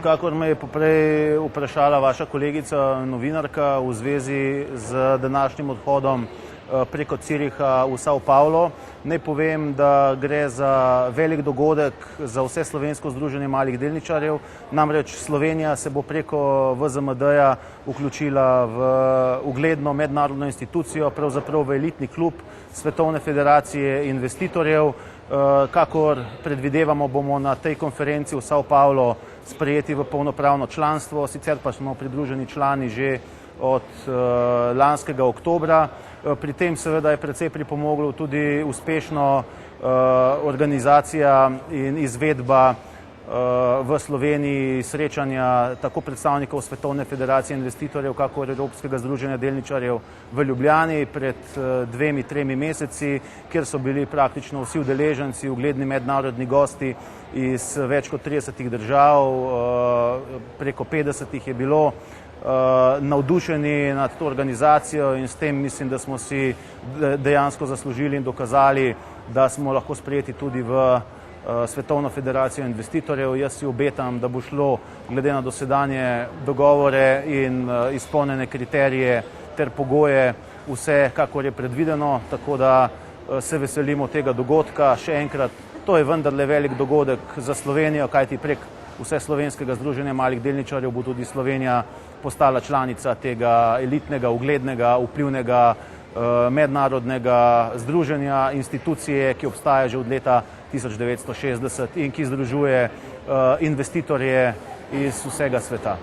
Kakor me je poprej vprašala vaša kolegica novinarka v zvezi z današnjim odhodom preko Züricha v São Paulo, naj povem, da gre za velik dogodek za vse slovensko združenje malih delničarjev. Namreč Slovenija se bo preko VZMD-ja vključila v ugledno mednarodno institucijo, pravzaprav v elitni klub Svetovne federacije investitorjev. Kakor predvidevamo, bomo na tej konferenci v São Paulo sprejeti v polnopravno članstvo, sicer pa smo pridruženi člani že od lanskega oktobra. Pri tem seveda je precej pripomoglo tudi uspešno organizacija in izvedba v Sloveniji srečanja tako predstavnikov Svetovne federacije investitorjev, kakor Evropskega združenja delničarjev v Ljubljani pred 2-3 meseci, kjer so bili praktično vsi udeleženci, ugledni mednarodni gosti iz več kot 30 držav, preko 50 je bilo, navdušeni nad to organizacijo in s tem mislim, da smo si dejansko zaslužili in dokazali, da smo lahko sprejeti tudi v Svetovno federacijo investitorjev. Jaz si obetam, da bo šlo glede na dosedanje dogovore in izpolnjene kriterije ter pogoje vse, kakor je predvideno, tako da se veselimo tega dogodka. Še enkrat, to je vendarle velik dogodek za Slovenijo, kajti prek Vseslovenskega združenja malih delničarjev bo tudi Slovenija postala članica tega elitnega, uglednega, vplivnega mednarodnega združenja, institucije, ki obstaja že od leta 1960 in ki združuje investitorje iz vsega sveta.